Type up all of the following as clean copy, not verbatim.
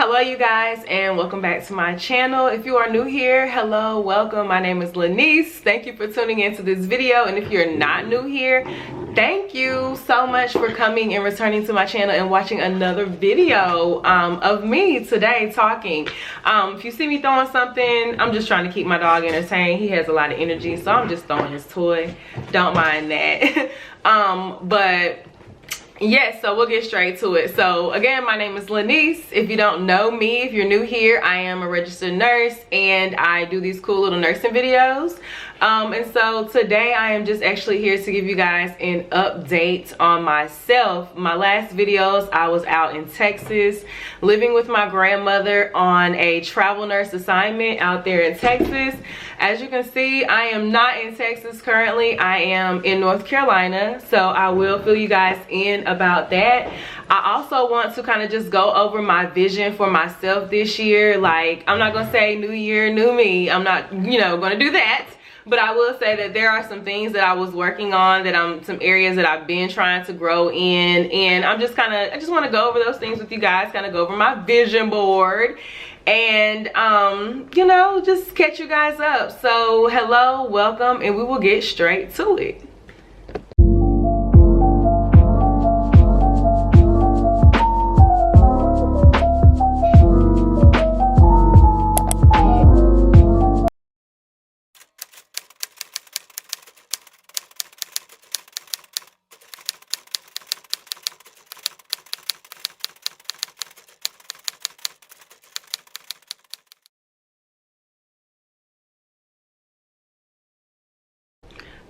Hello you guys, and welcome back to my channel. If you are new here, hello, welcome. My name is Lanice. Thank you for tuning into this video, and if you're not new here, thank you so much for coming and returning to my channel and watching another video of me today talking. If you see me throwing something, I'm just trying to keep my dog entertained. He has a lot of energy, so I'm just throwing his toy. Don't mind that. But yes, so we'll get straight to it. So again, my name is Lanice. If you don't know me, if you're new here, I am a registered nurse and I do these cool little nursing videos. And so today I am just actually here to give you guys an update on myself. My last videos, I was out in Texas living with my grandmother on a travel nurse assignment out there in Texas. As you can see, I am not in Texas currently. I am in North Carolina, so I will fill you guys in about that. I also want to kind of just go over my vision for myself this year. Like, I'm not gonna say new year, new me. I'm not, gonna do that. But I will say that there are some things that I was working on, that some areas that I've been trying to grow in, and I just want to go over those things with you guys, kind of go over my vision board, and just catch you guys up. So hello, welcome, and we will get straight to it.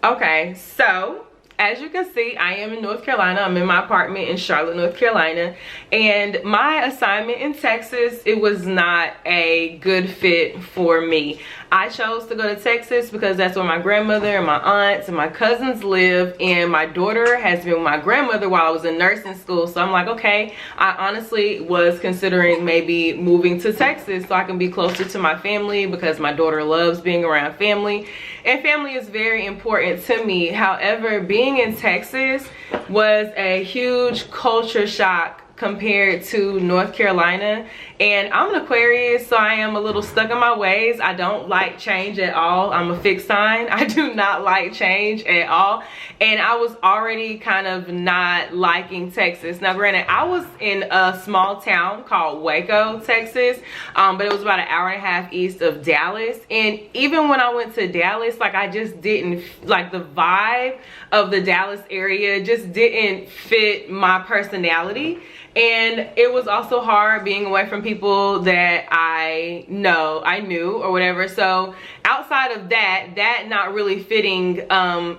Okay, so as you can see, I am in North Carolina. I'm in my apartment in Charlotte, North Carolina, and my assignment in Texas, it was not a good fit for me. I chose to go to Texas because that's where my grandmother and my aunts and my cousins live, and my daughter has been with my grandmother while I was in nursing school. So I'm like, okay, I honestly was considering maybe moving to Texas so I can be closer to my family, because my daughter loves being around family, and family is very important to me. However, being in Texas was a huge culture shock compared to North Carolina, and I'm an Aquarius, so I am a little stuck in my ways. I don't like change at all. I'm a fixed sign. I do not like change at all, and I was already kind of not liking Texas. Now granted, I was in a small town called Waco, Texas, but it was about an hour and a half east of Dallas, and even when I went to Dallas, like, I just didn't like the vibe of the Dallas area, just didn't fit my personality. And it was also hard being away from people that I knew or whatever. So outside of that not really fitting,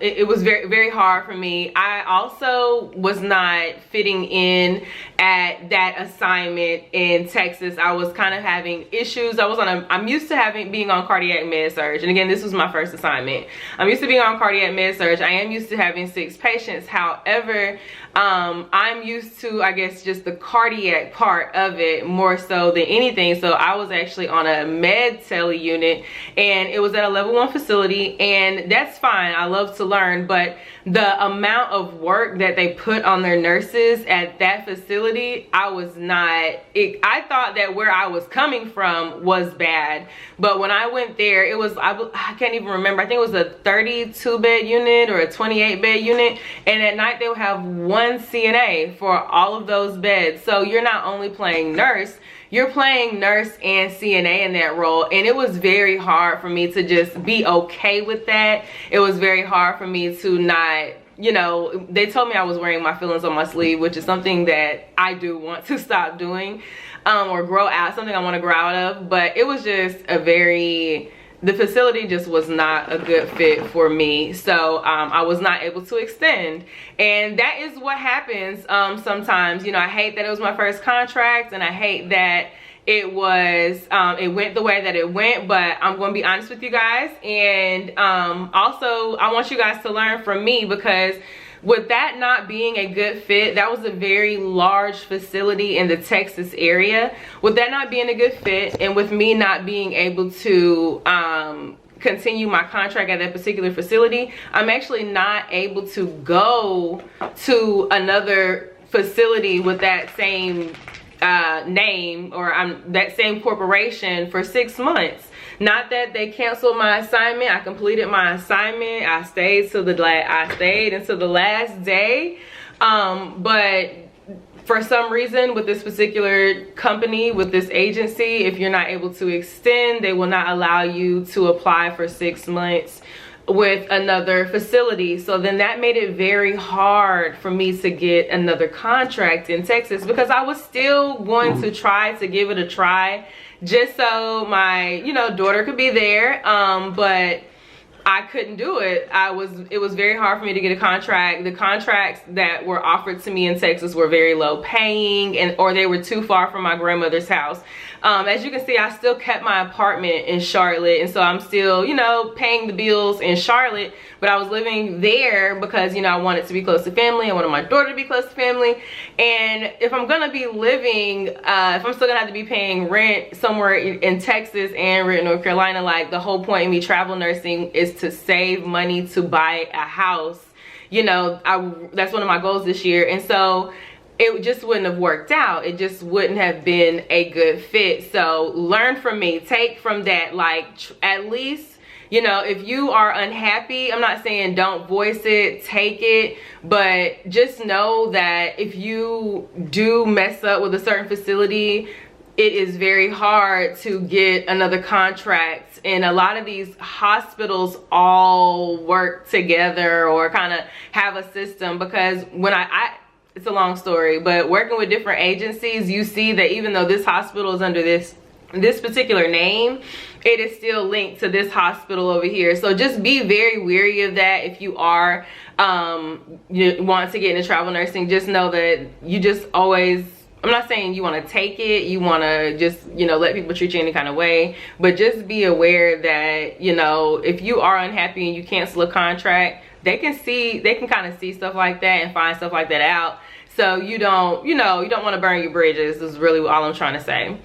it was very, very hard for me. I also was not fitting in at that assignment in Texas. I was kind of having issues. I'm used to being on cardiac med surg. And again, this was my first assignment. I'm used to being on cardiac med surg. I am used to having 6 patients. However, I'm used to, I guess, just the cardiac part of it more so than anything. So I was actually on a med tele unit, and it was at a level 1 facility, and that's fine. I love to learn, but the amount of work that they put on their nurses at that facility, I thought that where I was coming from was bad, but when I went there, it was, I can't even remember, I think it was a 32 bed unit or a 28 bed unit, and at night they would have 1 CNA for all of those beds. So you're not only playing nurse, you're playing nurse and CNA in that role, and it was very hard for me to just be okay with that. It was very hard for me to not, they told me I was wearing my feelings on my sleeve, which is something that I do want to stop doing, or grow out, something I want to grow out of. But it was just the facility just was not a good fit for me. So I was not able to extend, and that is what happens sometimes. I hate that it was my first contract, and I hate that it went the way that it went, but I'm going to be honest with you guys. And also I want you guys to learn from me, because with that not being a good fit, that was a very large facility in the Texas area. With that not being a good fit, and with me not being able to continue my contract at that particular facility, I'm actually not able to go to another facility with that same name, or that same corporation for 6 months. Not that they canceled my assignment. I completed my assignment. I stayed until the last day. But for some reason with this particular company, with this agency, if you're not able to extend, they will not allow you to apply for 6 months with another facility. So then that made it very hard for me to get another contract in Texas, because I was still going to try to give it a try just so my, you know, daughter could be there. But I couldn't do it. It was very hard for me to get a contract. The contracts that were offered to me in Texas were very low paying, or they were too far from my grandmother's house. As you can see, I still kept my apartment in Charlotte, and so I'm still, you know, paying the bills in Charlotte, but I was living there because, you know, I wanted to be close to family. I wanted my daughter to be close to family. And if I'm gonna be living, if I'm still gonna have to be paying rent somewhere in Texas and rent in North Carolina, like, the whole point of me travel nursing is to save money to buy a house. You know, that's one of my goals this year. And so it just wouldn't have worked out. It just wouldn't have been a good fit. So learn from me, take from that. Like, at least, you know, if you are unhappy, I'm not saying don't voice it, take it, but just know that if you do mess up with a certain facility, it is very hard to get another contract. And a lot of these hospitals all work together or kind of have a system, because when it's a long story, but working with different agencies, you see that even though this hospital is under this particular name, it is still linked to this hospital over here. So just be very wary of that. If you are you want to get into travel nursing, just know that you just always, I'm not saying you want to take it, you want to just, you know, let people treat you any kind of way, but just be aware that, you know, if you are unhappy and you cancel a contract, they can kind of see stuff like that and find stuff like that out. So you don't, you know, you don't want to burn your bridges, is really all I'm trying to say.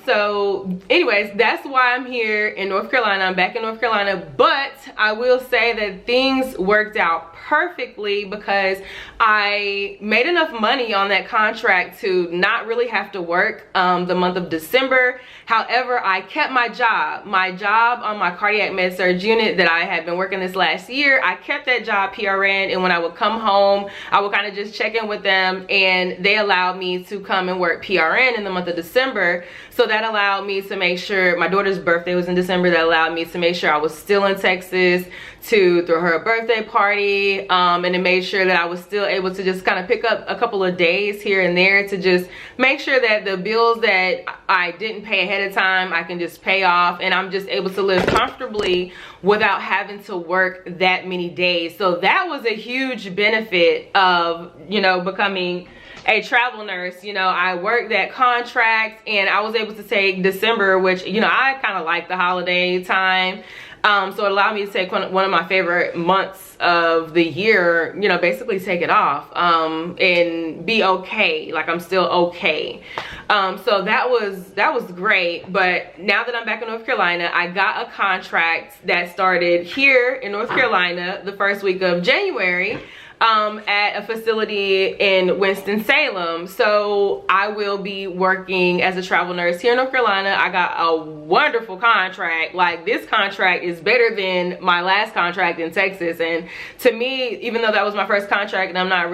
So anyways, that's why I'm here in North Carolina. I'm back in North Carolina, but I will say that things worked out perfectly because I made enough money on that contract to not really have to work the month of December. However, I kept my job on my cardiac med surg unit that I had been working this last year. I kept that job PRN, and when I would come home, I would kind of just check in with them, and they allowed me to come and work PRN in the month of December. So that allowed me to make sure, my daughter's birthday was in December, that allowed me to make sure I was still in Texas to throw her a birthday party, and to make sure that I was still able to just kind of pick up a couple of days here and there to just make sure that the bills that I didn't pay ahead of time, I can just pay off, and I'm just able to live comfortably without having to work that many days. So that was a huge benefit of, you know, becoming a travel nurse. You know, I worked that contract and I was able to take December, which, you know, I kind of like the holiday time. So it allowed me to take one of my favorite months of the year, you know, basically take it off and be okay. Like, I'm still okay. So that was great. But now that I'm back in North Carolina, I got a contract that started here in North Carolina the first week of January. At a facility in Winston-Salem. So I will be working as a travel nurse here in North Carolina. I got a wonderful contract. Like, this contract is better than my last contract in Texas. And to me, even though that was my first contract and I'm not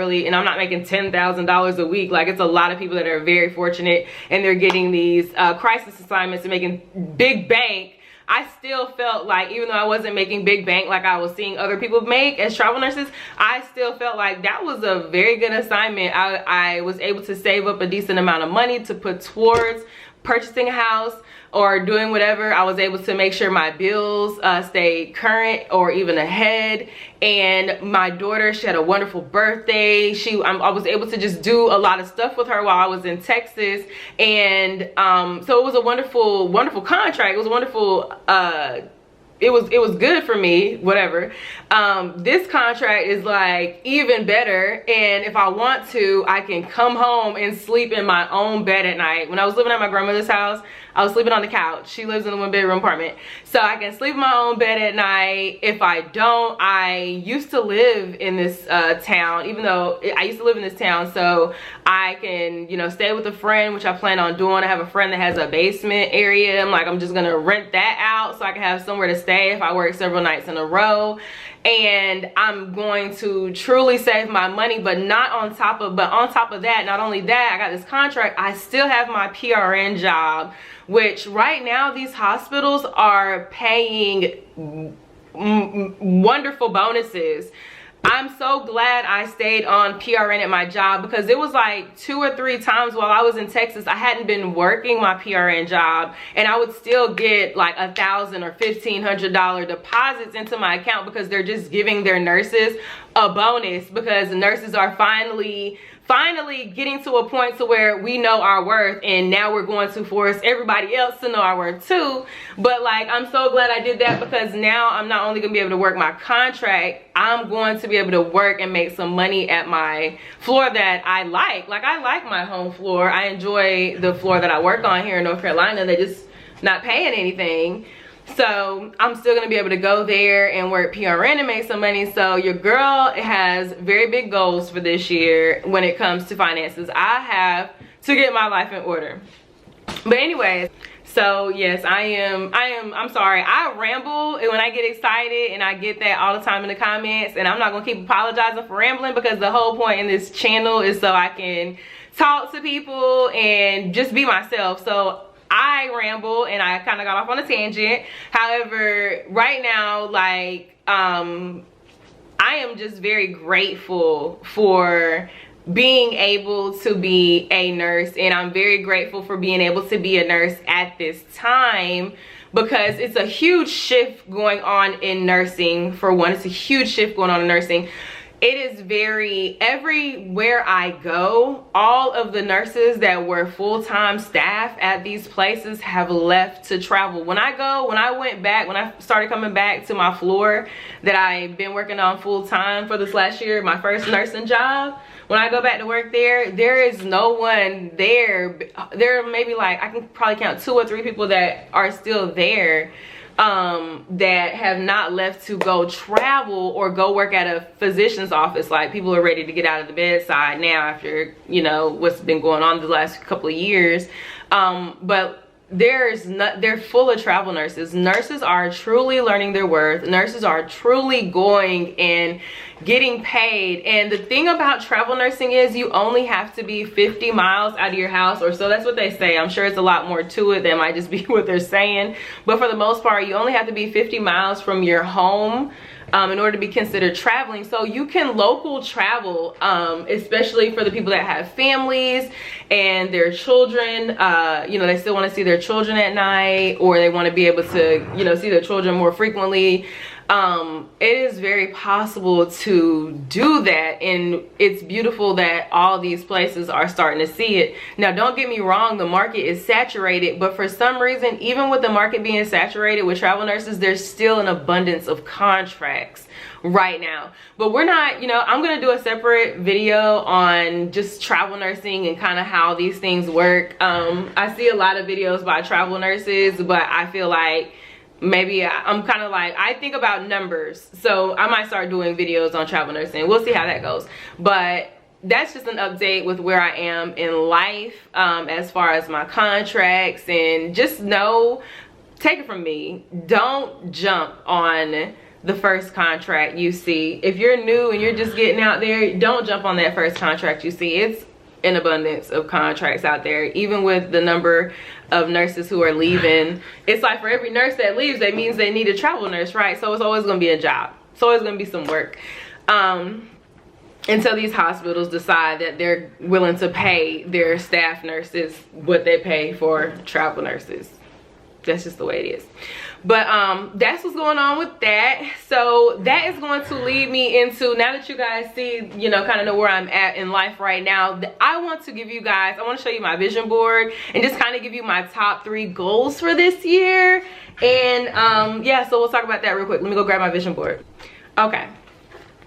making $10,000 a week, like, it's a lot of people that are very fortunate and they're getting these crisis assignments and making big bank. I still felt like, even though I wasn't making big bank like I was seeing other people make as travel nurses, I still felt like that was a very good assignment. I was able to save up a decent amount of money to put towards purchasing a house or doing whatever. I was able to make sure my bills stayed current or even ahead. And my daughter, she had a wonderful birthday. I was able to just do a lot of stuff with her while I was in Texas. And so it was a wonderful, wonderful contract. It was a wonderful it was good for me, whatever. This contract is like even better, and if I want to, I can come home and sleep in my own bed at night. When I was living at my grandmother's house, I was sleeping on the couch. She lives in a 1-bedroom apartment, so I can sleep in my own bed at night. If I don't, I used to live in this town, even though I used to live in this town, so I can, you know, stay with a friend, which I plan on doing. I have a friend that has a basement area. I'm just gonna rent that out so I can have somewhere to stay if I work several nights in a row. And I'm going to truly save my money, but on top of that, not only that, I got this contract, I still have my PRN job, which right now these hospitals are paying wonderful bonuses. I'm so glad I stayed on PRN at my job, because it was like 2 or 3 times while I was in Texas, I hadn't been working my PRN job, and I would still get like $1,000 or $1,500 deposits into my account, because they're just giving their nurses a bonus, because the nurses are finally getting to a point to where we know our worth, and now we're going to force everybody else to know our worth too. But like, I'm so glad I did that, because now I'm not only gonna be able to work my contract, I'm going to be able to work and make some money at my floor that I like. Like, I like my home floor. I enjoy the floor that I work on here in North Carolina. They're just not paying anything. So I'm still gonna be able to go there and work PRN and make some money. So your girl has very big goals for this year when it comes to finances. I have to get my life in order. But anyways, so yes, I'm sorry, I ramble when I get excited, and I get that all the time in the comments, and I'm not gonna keep apologizing for rambling, because the whole point in this channel is so I can talk to people and just be myself. So I ramble and I kind of got off on a tangent. However, right now, like, I am just very grateful for being able to be a nurse, and I'm very grateful for being able to be a nurse at this time, because it's a huge shift going on in nursing. For one, it's a huge shift going on in nursing. It is everywhere I go, all of the nurses that were full-time staff at these places have left to travel. When I started coming back to my floor that I've been working on full-time for this last year, my first nursing job, when I go back to work there is no one there. There are maybe, like, I can probably count 2 or 3 people that are still there, that have not left to go travel or go work at a physician's office. Like, people are ready to get out of the bedside now after, you know, what's been going on the last couple of years. But they're full of travel nurses. Nurses are truly learning their worth. Nurses are truly going and getting paid. And the thing about travel nursing is you only have to be 50 miles out of your house, or so that's what they say. I'm sure it's a lot more to it. That might just be what they're saying, but for the most part, you only have to be 50 miles from your home in order to be considered traveling. So you can local travel, especially for the people that have families and their children. You know, they still want to see their children at night, or they want to be able to, you know, see their children more frequently. It is very possible to do that, and it's beautiful that all these places are starting to see it. Now, don't get me wrong, the market is saturated, but for some reason, even with the market being saturated with travel nurses, there's still an abundance of contracts right now. But we're not, you know, I'm gonna do a separate video on just travel nursing and kind of how these things work. I see a lot of videos by travel nurses, but I feel like maybe I'm kind of like, I think about numbers, so I might start doing videos on travel nursing. We'll see how that goes. But that's just an update with where I am in life, as far as my contracts. And just know, take it from me, don't jump on the first contract you see. If you're new and you're just getting out there, don't jump on that first contract you see. It's an abundance of contracts out there. Even with the number of nurses who are leaving, it's like for every nurse that leaves, that means they need a travel nurse, right? So it's always gonna be a job. It's always gonna be some work. Until these hospitals decide that they're willing to pay their staff nurses what they pay for travel nurses. That's just the way it is. But that's what's going on with that. So that is going to lead me into, now that you guys see, you know, kind of know where I'm at in life right now, I want to give you guys, I want to show you my vision board and just kind of give you my top 3 goals for this year. And yeah, so we'll talk about that real quick. Let me go grab my vision board. Okay.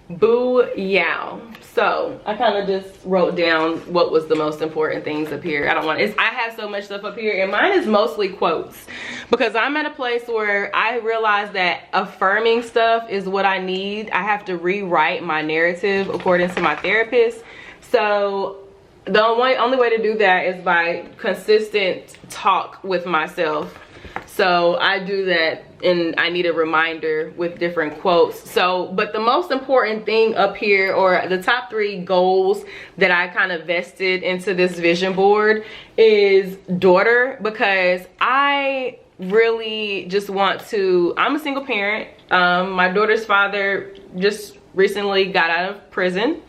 Boo yow. So I kind of just wrote down what was the most important things up here. I have so much stuff up here, and mine is mostly quotes, because I'm at a place where I realize that affirming stuff is what I need. I have to rewrite my narrative according to my therapist. So the only way to do that is by consistent talk with myself. So I do that, and I need a reminder with different quotes. So, but the most important thing up here, or the top 3 goals that I kind of vested into this vision board, is daughter, because I really just want to, I'm a single parent. My daughter's father just recently got out of prison.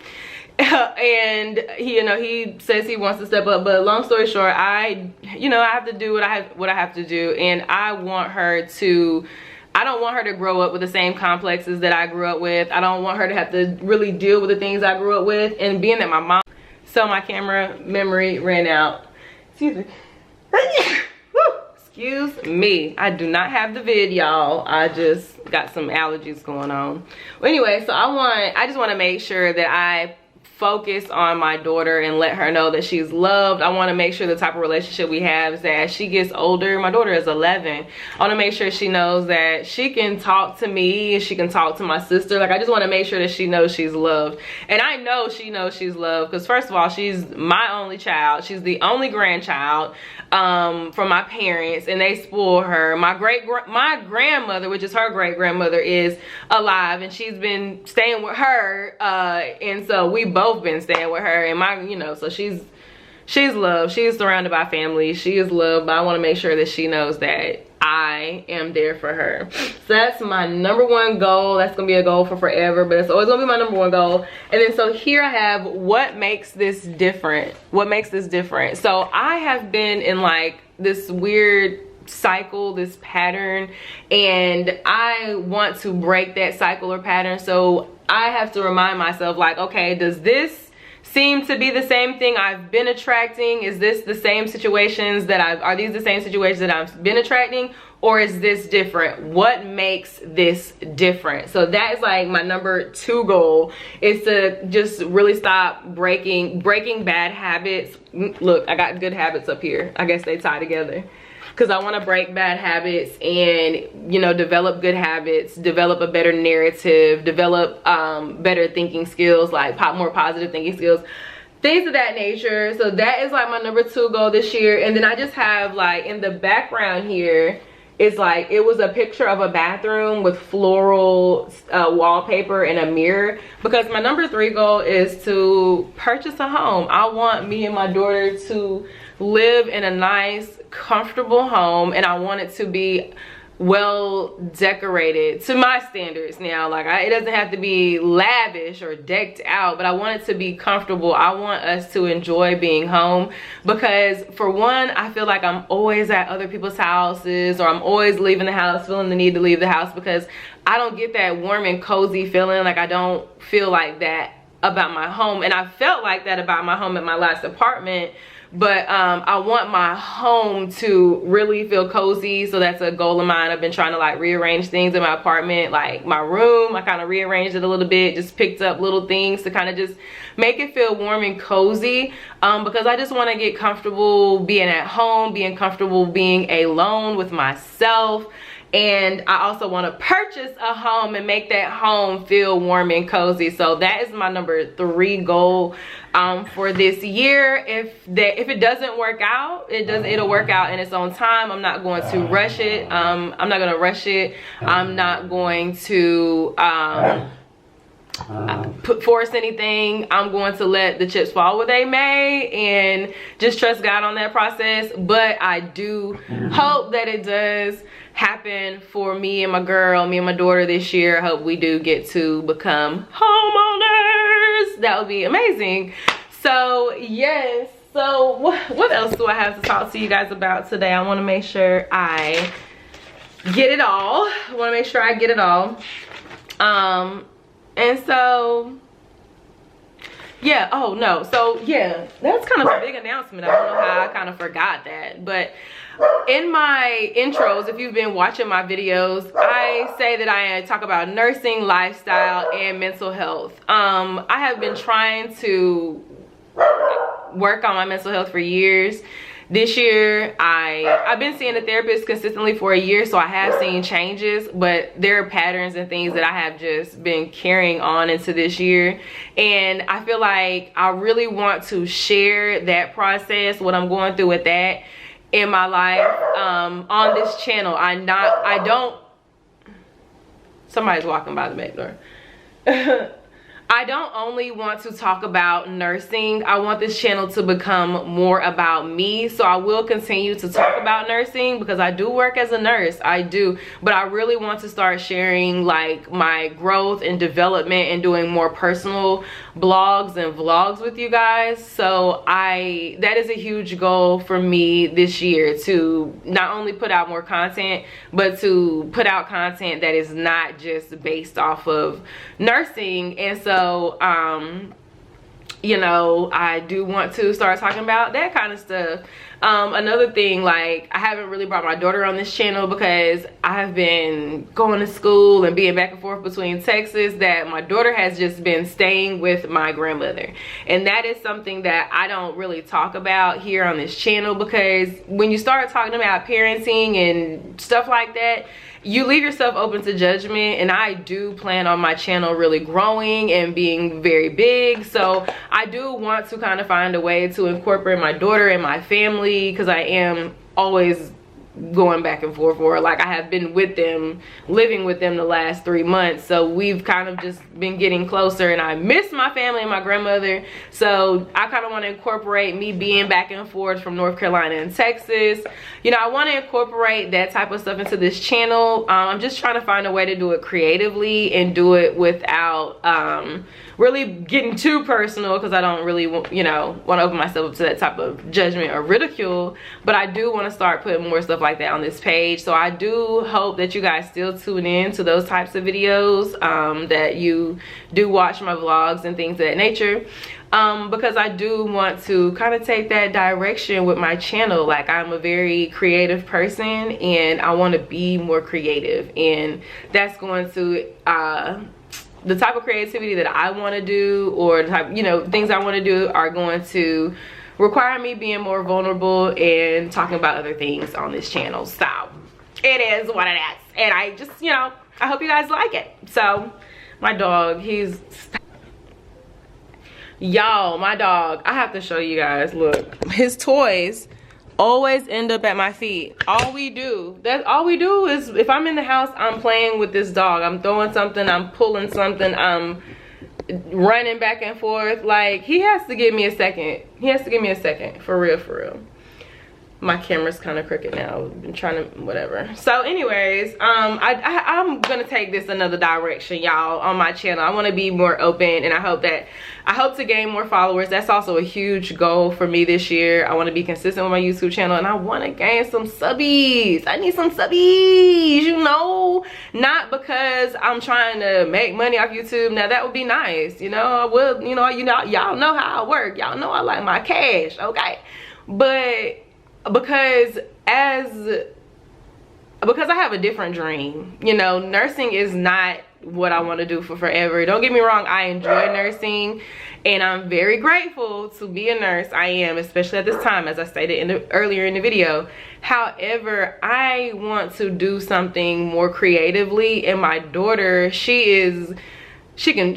And he, you know, he says he wants to step up, but long story short, I have to do what I have to do, and I don't want her to grow up with the same complexes that I grew up with. I don't want her to have to really deal with the things I grew up with. And being that my mom, so my camera memory ran out. Excuse me. Excuse me. I do not have the vid, y'all. I just got some allergies going on. Well, anyway, so I just want to make sure that I focus on my daughter and let her know that she's loved. I want to make sure the type of relationship we have is that as she gets older, my daughter is 11, I want to make sure she knows that she can talk to me, she can talk to my sister. Like, I just want to make sure that she knows she's loved. And I know she knows she's loved, because first of all, she's my only child. She's the only grandchild from my parents, and they spoil her. My grandmother, which is her great-grandmother, is alive, and she's been staying with her, and so we both been staying with her, and so she's loved. She is surrounded by family. She is loved, but I want to make sure that she knows that I am there for her. So that's my number 1 goal. That's gonna be a goal for forever, but it's always gonna be my number 1 goal. And then so here I have what makes this different. What makes this different? So I have been in like this weird cycle, this pattern, and I want to break that cycle or pattern. So I have to remind myself, like, okay, does this seem to be the same thing I've been attracting? Is this the same situations that are these the same situations that I've been attracting, or is this different? What makes this different? So that is like my number 2 goal, is to just really stop breaking bad habits. Look, I got good habits up here. I guess they tie together. Because I want to break bad habits and, you know, develop good habits, develop a better narrative, develop better thinking skills, like more positive thinking skills, things of that nature. So that is like my number 2 goal this year. And then I just have, like, in the background here, it's like, it was a picture of a bathroom with floral wallpaper and a mirror, because my number 3 goal is to purchase a home. I want me and my daughter to live in a nice, comfortable home, and I want it to be well decorated to my standards. Now, like, it doesn't have to be lavish or decked out, but I want it to be comfortable. I want us to enjoy being home, because for one, I feel like I'm always at other people's houses, or I'm always leaving the house feeling the need to leave the house, because I don't get that warm and cozy feeling. Like, I don't feel like that about my home, and I felt like that about my home at my last apartment. But I want my home to really feel cozy, so that's a goal of mine. I've been trying to, like, rearrange things in my apartment, like my room. I kind of rearranged it a little bit, just picked up little things to kind of just make it feel warm and cozy, because I just want to get comfortable being at home, being comfortable being alone with myself. And I also want to purchase a home and make that home feel warm and cozy. So that is my number 3 goal for this year. If it doesn't work out, it'll work out in its own time. I'm not going to rush it. I'm not going to rush it. I'm not going to force anything. I'm going to let the chips fall where they may and just trust God on that process. But I do hope that it does happen for me and my daughter this year. I hope we do get to become homeowners. That would be amazing. So yes, so what else do I have to talk to you guys about today? I want to make sure I get it all. And so yeah, oh no, so yeah, that's kind of a big announcement. I don't know how I kind of forgot that, but in my intros, if you've been watching my videos, I say that I talk about nursing, lifestyle, and mental health. I have been trying to work on my mental health for years. This year, I've been seeing a therapist consistently for a year, so I have seen changes, but there are patterns and things that I have just been carrying on into this year. And I feel like I really want to share that process, what I'm going through with that in my life, on this channel. Somebody's walking by the back door. I don't only want to talk about nursing. I want this channel to become more about me. So I will continue to talk about nursing because I do work as a nurse. I do. But I really want to start sharing like my growth and development and doing more personal blogs and vlogs with you guys. So that is a huge goal for me this year, to not only put out more content, but to put out content that is not just based off of nursing. And so you know, I do want to start talking about that kind of stuff. Another thing, like, I haven't really brought my daughter on this channel because I have been going to school and being back and forth between Texas, that my daughter has just been staying with my grandmother. And that is something that I don't really talk about here on this channel, because when you start talking about parenting and stuff like that, you leave yourself open to judgment. And I do plan on my channel really growing and being very big, so I do want to kind of find a way to incorporate my daughter and my family, because I am always going back and forth, or like I have been with them, living with them the last 3 months, so we've kind of just been getting closer, and I miss my family and my grandmother. So I kind of want to incorporate me being back and forth from North Carolina and Texas. You know, I want to incorporate that type of stuff into this channel. I'm just trying to find a way to do it creatively and do it without really getting too personal, because I don't really, you know, want to open myself up to that type of judgment or ridicule. But I do want to start putting more stuff like that on this page. So I do hope that you guys still tune in to those types of videos, that you do watch my vlogs and things of that nature, because I do want to kind of take that direction with my channel. Like, I'm a very creative person and I want to be more creative, and that's going to the type of creativity that I want to do, or the type, you know, things I want to do are going to require me being more vulnerable and talking about other things on this channel. So it is what it is, and I just, you know, I hope you guys like it. So my dog, y'all, my dog, I have to show you guys. Look, his toys always end up at my feet. All we do is, if I'm in the house, I'm playing with this dog. I'm throwing something, I'm pulling something, I'm running back and forth. Like, he has to give me a second. For real. My camera's kind of crooked now. I've been trying to, whatever. So anyways, I'm gonna take this another direction, y'all, on my channel. I want to be more open, and I hope to gain more followers. That's also a huge goal for me this year. I want to be consistent with my YouTube channel, and I want to gain some subbies. I need some subbies, you know, not because I'm trying to make money off YouTube. Now that would be nice, you know. I will, you know, y'all know how I work. Y'all know I like my cash, okay? But because I have a different dream. You know, nursing is not what I want to do for forever. Don't get me wrong, I enjoy nursing and I'm very grateful to be a nurse. I am, especially at this time, as I stated earlier in the video. However, I want to do something more creatively, and my daughter, she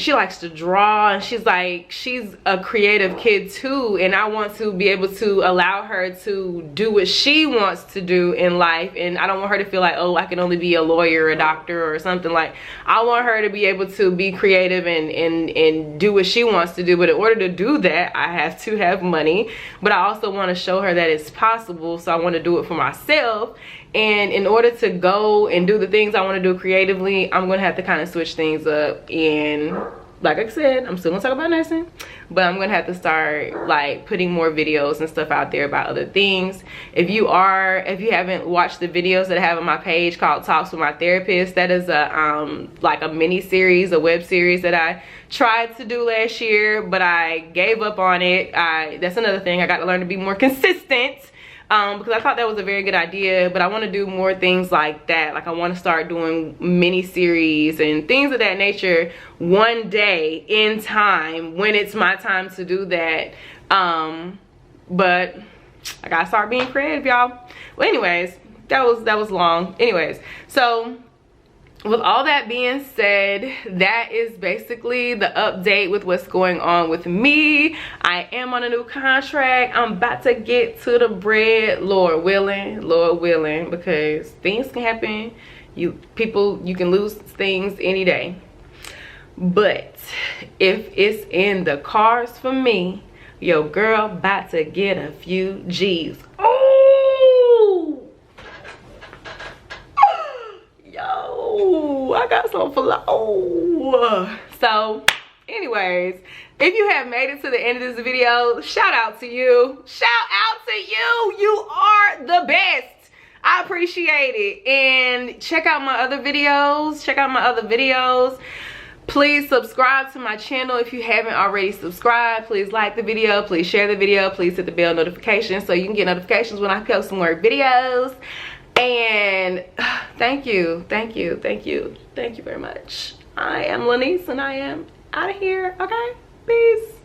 likes to draw, and she's a creative kid too, and I want to be able to allow her to do what she wants to do in life. And I don't want her to feel like, oh, I can only be a lawyer or a doctor or something. Like, I want her to be able to be creative and do what she wants to do. But in order to do that, I have to have money, but I also want to show her that it's possible. So I want to do it for myself. And in order to go and do the things I want to do creatively, I'm going to have to kind of switch things up and like I said, I'm still gonna talk about nursing, but I'm gonna have to start like putting more videos and stuff out there about other things. If you haven't watched the videos that I have on my page called Talks with My Therapist, that is a like a mini series, a web series that I tried to do last year, but I gave up on it. That's another thing, I got to learn to be more consistent. Because I thought that was a very good idea, but I want to do more things like that. Like I want to start doing mini series and things of that nature one day in time when it's my time to do that. But I gotta start being creative, y'all. Well, anyways, that was long. Anyways, so with all that being said, that is basically the update with what's going on with me. I am on a new contract. I'm about to get to the bread, Lord willing, because things can happen. You can lose things any day. But if it's in the cards for me, your girl about to get a few G's. Oh! Yo, I got some flow. So anyways, if you have made it to the end of this video, shout out to you. Shout out to you. You are the best. I appreciate it. And check out my other videos. Please subscribe to my channel if you haven't already subscribed. Please like the video. Please share the video. Please hit the bell notification so you can get notifications when I post some more videos. And thank you very much. I am Lanice and I am out of here. Okay, peace.